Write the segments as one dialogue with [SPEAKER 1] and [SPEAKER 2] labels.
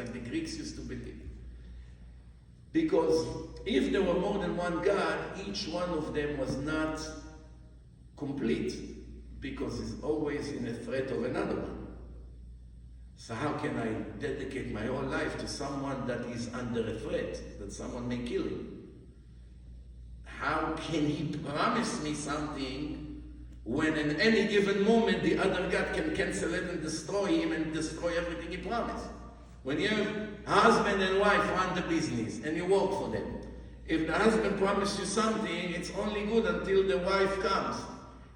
[SPEAKER 1] like the Greeks used to believe. Because if there were more than one God, each one of them was not complete, because it's always in a threat of another one. So how can I dedicate my whole life to someone that is under a threat, that someone may kill him? How can he promise me something when in any given moment the other God can cancel it and destroy him and destroy everything he promised? When you have husband and wife run the business and you work for them, if the husband promised you something, it's only good until the wife comes.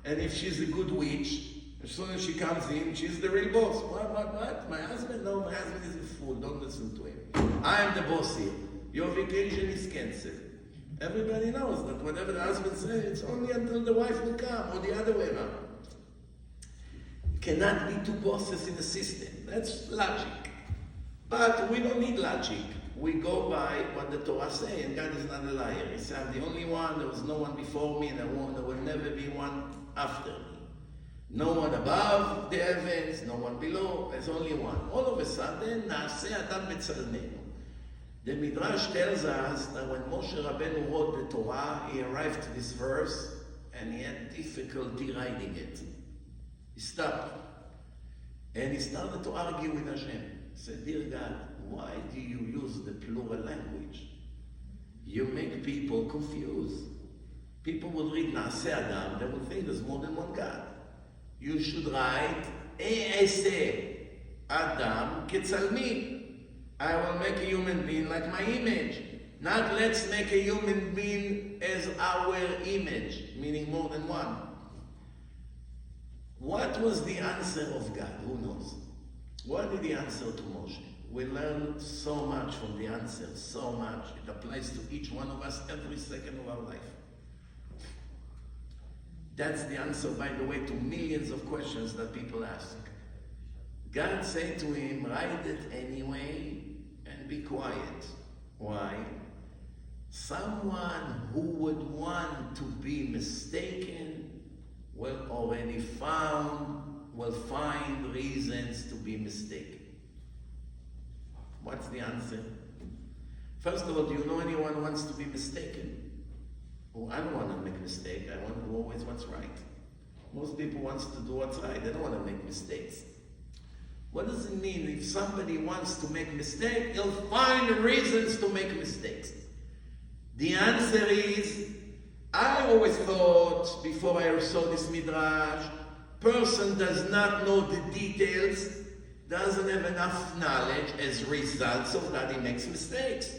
[SPEAKER 1] And if she's a good witch, as soon as she comes in, she's the real boss. What? My husband? No, my husband is a fool. Don't listen to him. I am the boss here. Your vacation is cancelled. Everybody knows that whatever the husband says, it's only until the wife will come, or the other way around. Cannot be two bosses in a system. That's logic. But we don't need logic. We go by what the Torah says, and God is not a liar. He said, I'm the only one, there was no one before me, and there will never be one after me. No one above the heavens, no one below, there's only one. All of a sudden, Naaseh Adam B'Tzalmenu. The Midrash tells us that when Moshe Rabbeinu wrote the Torah, he arrived to this verse, and he had difficulty writing it. He stopped. And he started to argue with Hashem. He said, dear God, why do you use the plural language? You make people confused. People will read Naaseh Adam, they will think there's more than one God. You should write, E'aseh Adam Ketzalmi. I will make a human being like my image. Not let's make a human being as our image, meaning more than one. What was the answer of God? Who knows? What did he answer to Moshe? We learn so much from the answer, so much. It applies to each one of us every second of our life. That's the answer, by the way, to millions of questions that people ask. God said to him, write it anyway and be quiet. Why? Someone who would want to be mistaken will find reasons to be mistaken. What's the answer? First of all, do you know anyone who wants to be mistaken? Oh, I don't want to make a mistake. I want to do always what's right. Most people want to do what's right. They don't want to make mistakes. What does it mean? If somebody wants to make a mistake, he'll find reasons to make mistakes. The answer is, I always thought, before I saw this midrash, person does not know the details, doesn't have enough knowledge, as results of that he makes mistakes.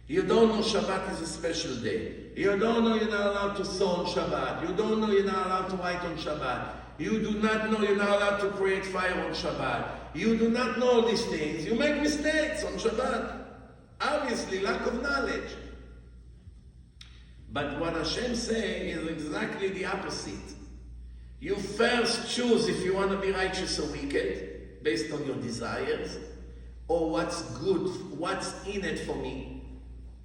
[SPEAKER 1] You don't know Shabbat is a special day. You don't know you're not allowed to sew on Shabbat. You don't know you're not allowed to write on Shabbat. You do not know you're not allowed to create fire on Shabbat. You do not know these things. You make mistakes on Shabbat. Obviously, lack of knowledge. But what Hashem says is exactly the opposite. You first choose if you want to be righteous or wicked, based on your desires, or what's good, what's in it for me,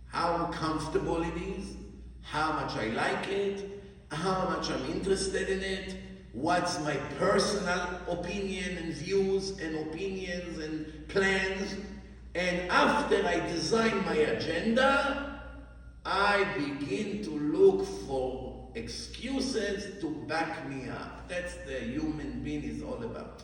[SPEAKER 1] how comfortable it is, how much I like it, how much I'm interested in it, what's my personal opinion and views and opinions and plans. And after I design my agenda, I begin to look for excuses to back me up. That's the human being is all about.